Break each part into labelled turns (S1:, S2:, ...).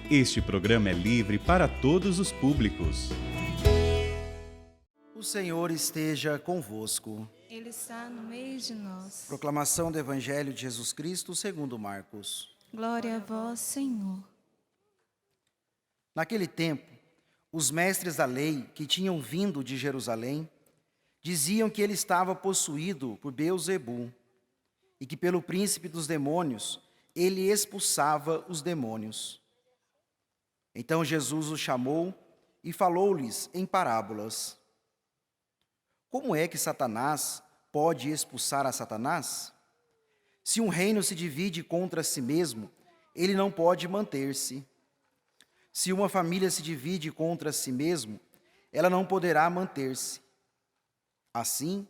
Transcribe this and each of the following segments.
S1: Este programa é livre para todos os públicos.
S2: O Senhor esteja convosco.
S3: Ele está no meio de nós.
S2: Proclamação do Evangelho de Jesus Cristo segundo Marcos.
S3: Glória a vós, Senhor.
S2: Naquele tempo, os mestres da lei que tinham vindo de Jerusalém diziam que ele estava possuído por Beelzebu e que pelo príncipe dos demônios ele expulsava os demônios. Então Jesus os chamou e falou-lhes em parábolas. Como é que Satanás pode expulsar a Satanás? Se um reino se divide contra si mesmo, ele não pode manter-se. Se uma família se divide contra si mesmo, ela não poderá manter-se. Assim,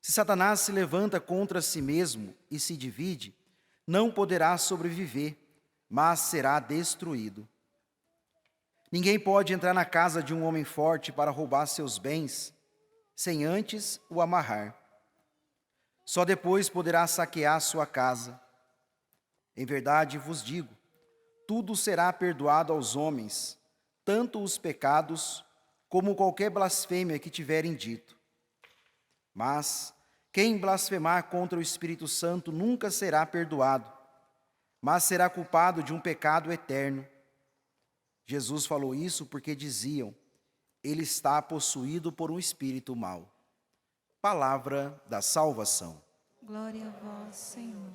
S2: se Satanás se levanta contra si mesmo e se divide, não poderá sobreviver, mas será destruído. Ninguém pode entrar na casa de um homem forte para roubar seus bens, sem antes o amarrar. Só depois poderá saquear sua casa. Em verdade vos digo, tudo será perdoado aos homens, tanto os pecados como qualquer blasfêmia que tiverem dito. Mas quem blasfemar contra o Espírito Santo nunca será perdoado, mas será culpado de um pecado eterno. Jesus falou isso porque diziam, ele está possuído por um espírito mau. Palavra da salvação.
S3: Glória a vós, Senhor.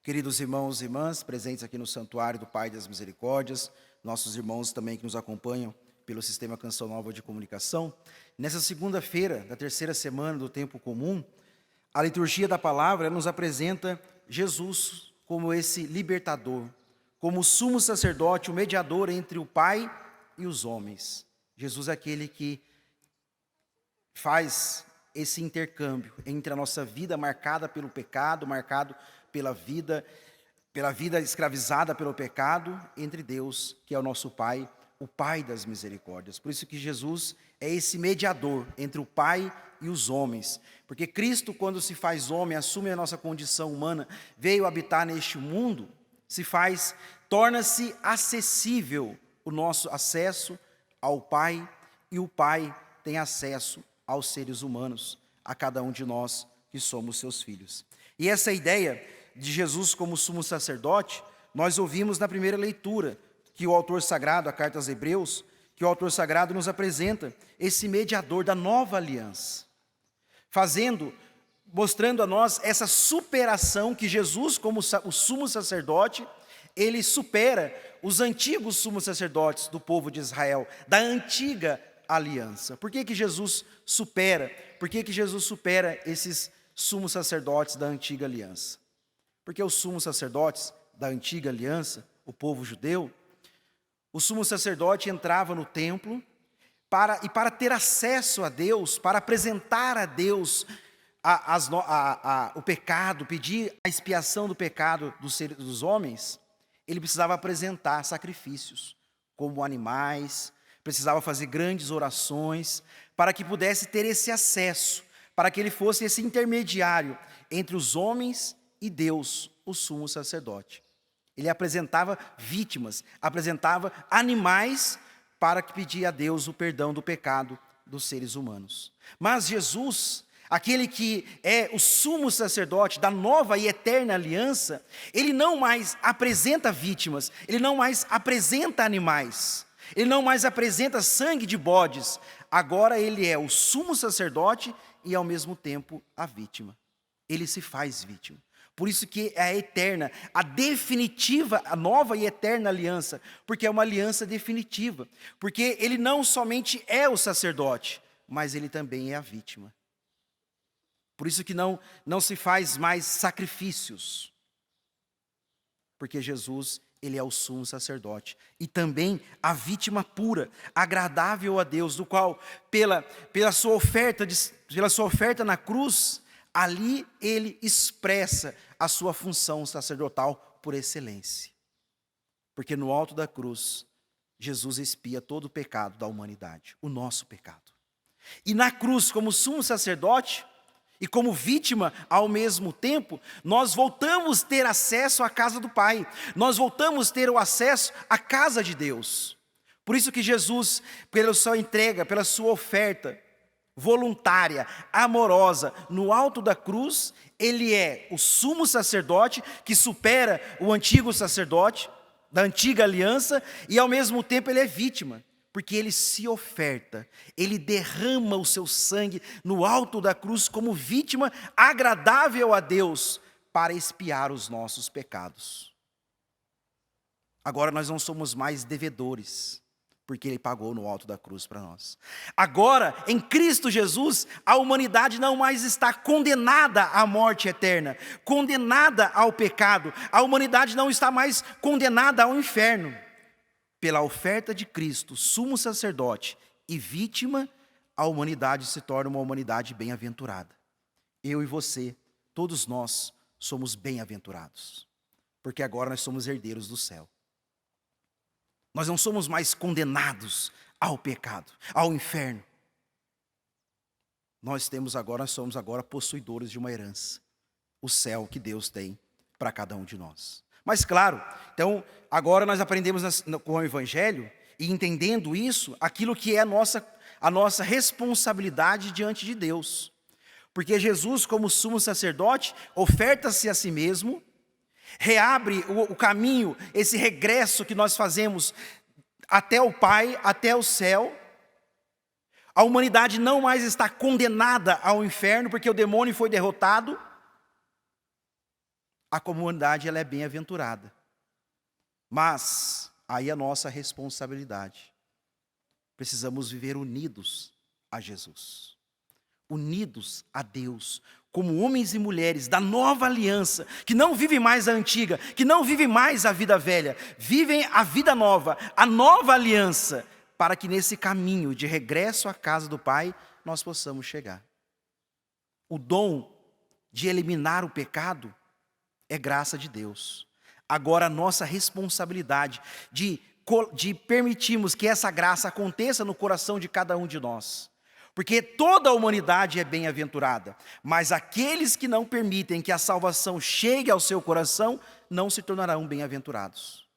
S2: Queridos irmãos e irmãs, presentes aqui no Santuário do Pai das Misericórdias, nossos irmãos também que nos acompanham pelo Sistema Canção Nova de Comunicação, nessa segunda-feira da terceira semana do Tempo Comum, a liturgia da palavra nos apresenta Jesus como esse libertador, como o sumo sacerdote, o mediador entre o Pai e os homens. Jesus é aquele que faz esse intercâmbio entre a nossa vida marcada pelo pecado, marcado pela vida escravizada pelo pecado, entre Deus, que é o nosso Pai, o Pai das misericórdias. Por isso que Jesus é esse mediador entre o Pai e os homens. Porque Cristo, quando se faz homem, assume a nossa condição humana, veio habitar neste mundo, torna-se acessível o nosso acesso ao Pai, e o Pai tem acesso aos seres humanos, a cada um de nós que somos seus filhos. E essa ideia de Jesus como sumo sacerdote, nós ouvimos na primeira leitura, que o autor sagrado, a carta aos Hebreus, que o autor sagrado nos apresenta, esse mediador da nova aliança, mostrando a nós essa superação que Jesus, como o sumo sacerdote, ele supera os antigos sumos sacerdotes do povo de Israel, da antiga aliança. Por que Jesus supera? Por que Jesus supera esses sumos sacerdotes da antiga aliança? Porque os sumos sacerdotes da antiga aliança, o povo judeu, o sumo sacerdote entrava no templo para ter acesso a Deus, para apresentar a Deus o pecado, pedir a expiação do pecado dos homens, ele precisava apresentar sacrifícios, como animais, precisava fazer grandes orações, para que pudesse ter esse acesso, para que ele fosse esse intermediário entre os homens e Deus, o sumo sacerdote. Ele apresentava vítimas, apresentava animais para que pedir a Deus o perdão do pecado dos seres humanos. Mas Jesus, aquele que é o sumo sacerdote da nova e eterna aliança, ele não mais apresenta vítimas, ele não mais apresenta animais, ele não mais apresenta sangue de bodes. Agora ele é o sumo sacerdote e ao mesmo tempo a vítima. Ele se faz vítima. Por isso que é a eterna, a definitiva, a nova e eterna aliança, porque é uma aliança definitiva, porque ele não somente é o sacerdote, mas ele também é a vítima. Por isso que não se faz mais sacrifícios, porque Jesus, ele é o sumo sacerdote, e também a vítima pura, agradável a Deus, do qual, pela sua oferta na cruz, ali ele expressa a sua função sacerdotal por excelência. Porque no alto da cruz, Jesus expia todo o pecado da humanidade, o nosso pecado. E na cruz, como sumo sacerdote, E como vítima, ao mesmo tempo, nós voltamos a ter acesso à casa do Pai. Nós voltamos a ter o acesso à casa de Deus. Por isso que Jesus, pela sua entrega, pela sua oferta voluntária, amorosa, no alto da cruz, ele é o sumo sacerdote que supera o antigo sacerdote, da antiga aliança, e ao mesmo tempo ele é vítima. Porque ele se oferta, ele derrama o seu sangue no alto da cruz como vítima agradável a Deus para expiar os nossos pecados. Agora nós não somos mais devedores, porque ele pagou no alto da cruz para nós. Agora, em Cristo Jesus, a humanidade não mais está condenada à morte eterna, condenada ao pecado. A humanidade não está mais condenada ao inferno. Pela oferta de Cristo, sumo sacerdote e vítima, a humanidade se torna uma humanidade bem-aventurada. Eu e você, todos nós, somos bem-aventurados, porque agora nós somos herdeiros do céu. Nós não somos mais condenados ao pecado, ao inferno. Nós somos agora possuidores de uma herança, o céu que Deus tem para cada um de nós. Mas claro, então agora nós aprendemos com o Evangelho, e entendendo isso, aquilo que é a nossa responsabilidade diante de Deus. Porque Jesus, como sumo sacerdote, oferta-se a si mesmo, reabre o caminho, esse regresso que nós fazemos até o Pai, até o céu. A humanidade não mais está condenada ao inferno, porque o demônio foi derrotado. A comunidade ela é bem-aventurada. Mas aí a nossa responsabilidade. Precisamos viver unidos a Jesus. Unidos a Deus, como homens e mulheres da nova aliança, que não vivem mais a antiga, que não vivem mais a vida velha, vivem a vida nova, a nova aliança, para que nesse caminho de regresso à casa do Pai, nós possamos chegar. O dom de eliminar o pecado é graça de Deus. Agora a nossa responsabilidade de permitirmos que essa graça aconteça no coração de cada um de nós. Porque toda a humanidade é bem-aventurada, mas aqueles que não permitem que a salvação chegue ao seu coração, não se tornarão bem-aventurados.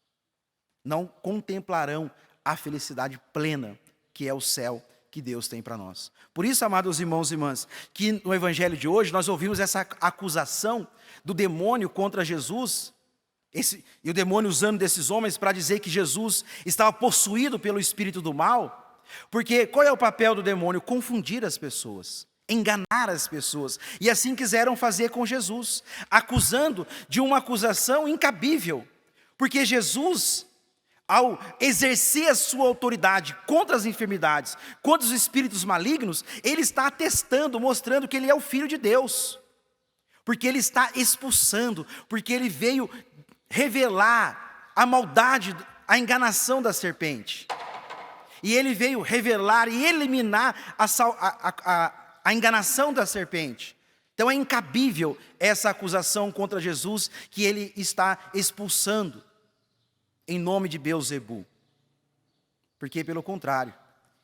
S2: Não contemplarão a felicidade plena, que é o céu que Deus tem para nós. Por isso, amados irmãos e irmãs, que no Evangelho de hoje nós ouvimos essa acusação do demônio contra Jesus, e o demônio usando desses homens para dizer que Jesus estava possuído pelo espírito do mal. Porque qual é o papel do demônio? Confundir as pessoas, enganar as pessoas. E assim quiseram fazer com Jesus, acusando de uma acusação incabível. Porque Jesus, ao exercer a sua autoridade contra as enfermidades, contra os espíritos malignos, ele está atestando, mostrando que ele é o Filho de Deus. Porque ele está expulsando, porque ele veio revelar a maldade, a enganação da serpente. E ele veio revelar e eliminar a enganação da serpente. Então é incabível essa acusação contra Jesus que ele está expulsando em nome de Beelzebu. Porque pelo contrário,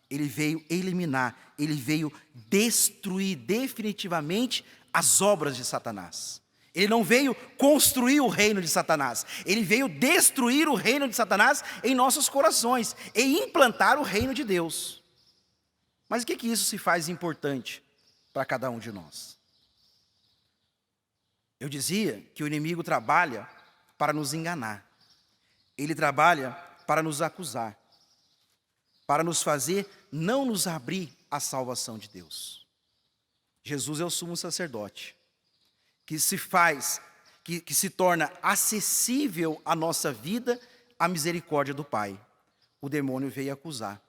S2: ele veio eliminar, ele veio destruir definitivamente as obras de Satanás. Ele não veio construir o reino de Satanás. Ele veio destruir o reino de Satanás em nossos corações e implantar o reino de Deus. Mas o que isso se faz importante para cada um de nós? Eu dizia que o inimigo trabalha para nos enganar. Ele trabalha para nos acusar, para nos fazer não nos abrir à salvação de Deus. Jesus é o sumo sacerdote, que se torna acessível à nossa vida a misericórdia do Pai. O demônio veio acusar.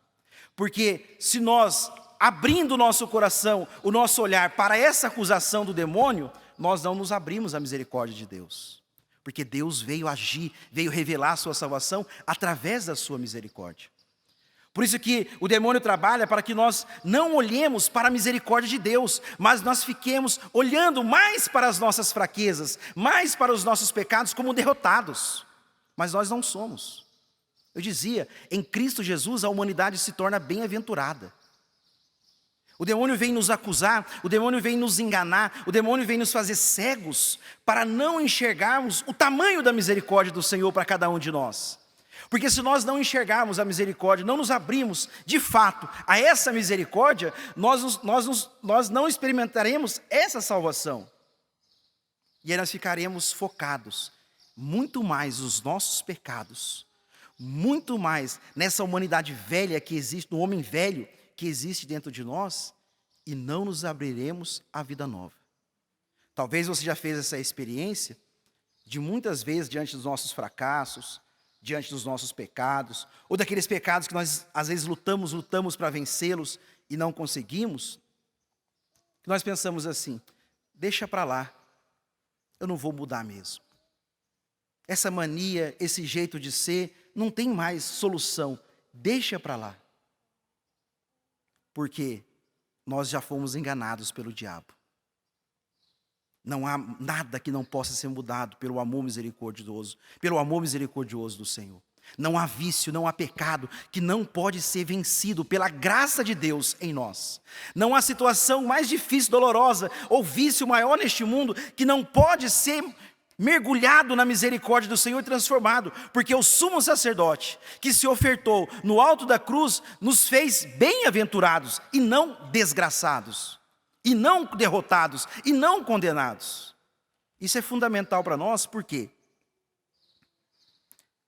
S2: Porque se nós, abrindo o nosso coração, o nosso olhar para essa acusação do demônio, nós não nos abrimos à misericórdia de Deus. Porque Deus veio agir, veio revelar a sua salvação através da sua misericórdia. Por isso que o demônio trabalha para que nós não olhemos para a misericórdia de Deus, mas nós fiquemos olhando mais para as nossas fraquezas, mais para os nossos pecados como derrotados. Mas nós não somos. Eu dizia, em Cristo Jesus a humanidade se torna bem-aventurada. O demônio vem nos acusar, o demônio vem nos enganar, o demônio vem nos fazer cegos para não enxergarmos o tamanho da misericórdia do Senhor para cada um de nós. Porque se nós não enxergarmos a misericórdia, não nos abrimos de fato a essa misericórdia, nós não experimentaremos essa salvação. E aí nós ficaremos focados muito mais nos nossos pecados, muito mais nessa humanidade velha que existe, no homem velho que existe dentro de nós, e não nos abriremos à vida nova. Talvez você já fez essa experiência de muitas vezes diante dos nossos fracassos, diante dos nossos pecados, ou daqueles pecados que nós às vezes lutamos para vencê-los e não conseguimos, que nós pensamos assim: deixa para lá, eu não vou mudar mesmo. Essa mania, esse jeito de ser, não tem mais solução, deixa para lá. Porque nós já fomos enganados pelo diabo. Não há nada que não possa ser mudado pelo amor misericordioso do Senhor. Não há vício, não há pecado que não pode ser vencido pela graça de Deus em nós. Não há situação mais difícil, dolorosa ou vício maior neste mundo que não pode ser mergulhado na misericórdia do Senhor e transformado, porque o sumo sacerdote que se ofertou no alto da cruz nos fez bem-aventurados e não desgraçados, e não derrotados, e não condenados. Isso é fundamental para nós, porque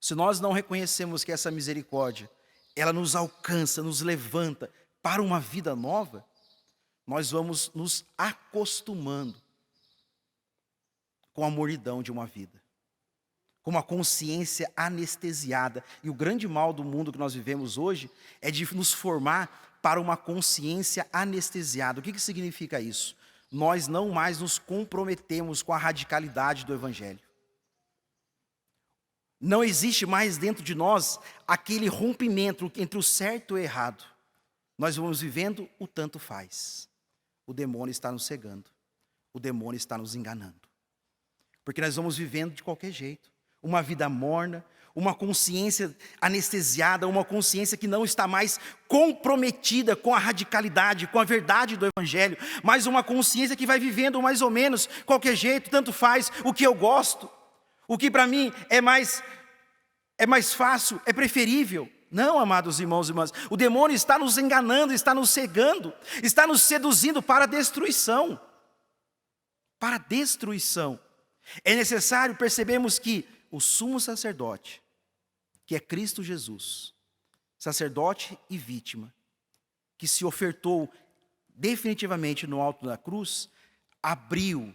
S2: se nós não reconhecemos que essa misericórdia, ela nos alcança, nos levanta para uma vida nova, nós vamos nos acostumando com a mornidão de uma vida, com uma consciência anestesiada. E o grande mal do mundo que nós vivemos hoje é de nos formar para uma consciência anestesiada. O que significa isso? Nós não mais nos comprometemos com a radicalidade do Evangelho. Não existe mais dentro de nós aquele rompimento entre o certo e o errado. Nós vamos vivendo o tanto faz. O demônio está nos cegando. O demônio está nos enganando. Porque nós vamos vivendo de qualquer jeito. Uma vida morna, uma consciência anestesiada, uma consciência que não está mais comprometida com a radicalidade, com a verdade do Evangelho, mas uma consciência que vai vivendo mais ou menos qualquer jeito, tanto faz o que eu gosto, o que para mim é mais fácil, é preferível. Não, amados irmãos e irmãs, o demônio está nos enganando, está nos cegando, está nos seduzindo para a destruição. Para a destruição. É necessário percebermos que o sumo sacerdote, que é Cristo Jesus, sacerdote e vítima, que se ofertou definitivamente no alto da cruz, abriu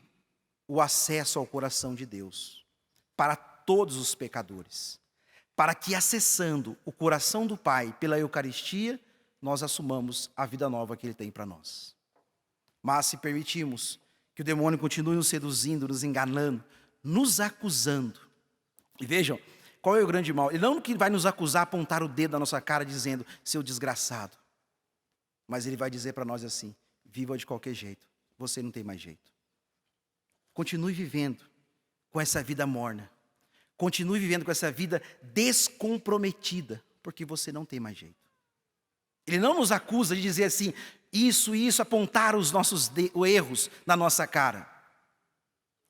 S2: o acesso ao coração de Deus para todos os pecadores, para que, acessando o coração do Pai pela Eucaristia, nós assumamos a vida nova que Ele tem para nós. Mas se permitirmos que o demônio continue nos seduzindo, nos enganando, nos acusando. E vejam, qual é o grande mal? Ele não que vai nos acusar, apontar o dedo na nossa cara dizendo, seu desgraçado. Mas ele vai dizer para nós assim, viva de qualquer jeito, você não tem mais jeito. Continue vivendo com essa vida morna. Continue vivendo com essa vida descomprometida, porque você não tem mais jeito. Ele não nos acusa de dizer assim, isso, apontar os nossos erros na nossa cara.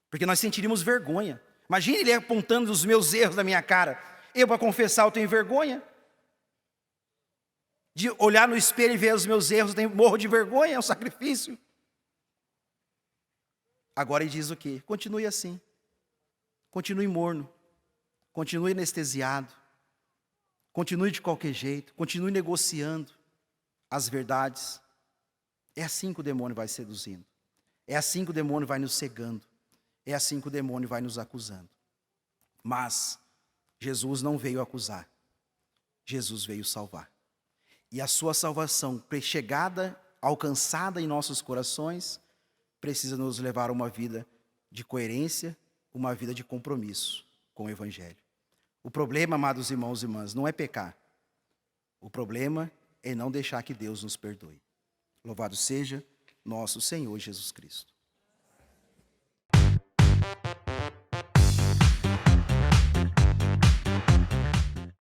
S2: Porque nós sentiríamos vergonha. Imagine ele apontando os meus erros na minha cara. Eu, para confessar, eu tenho vergonha. De olhar no espelho e ver os meus erros, eu morro de vergonha, é um sacrifício. Agora ele diz o quê? Continue assim. Continue morno. Continue anestesiado. Continue de qualquer jeito. Continue negociando as verdades. É assim que o demônio vai seduzindo. É assim que o demônio vai nos cegando. É assim que o demônio vai nos acusando. Mas Jesus não veio acusar. Jesus veio salvar. E a sua salvação, chegada, alcançada em nossos corações, precisa nos levar a uma vida de coerência, uma vida de compromisso com o Evangelho. O problema, amados irmãos e irmãs, não é pecar. O problema é não deixar que Deus nos perdoe. Louvado seja nosso Senhor Jesus Cristo.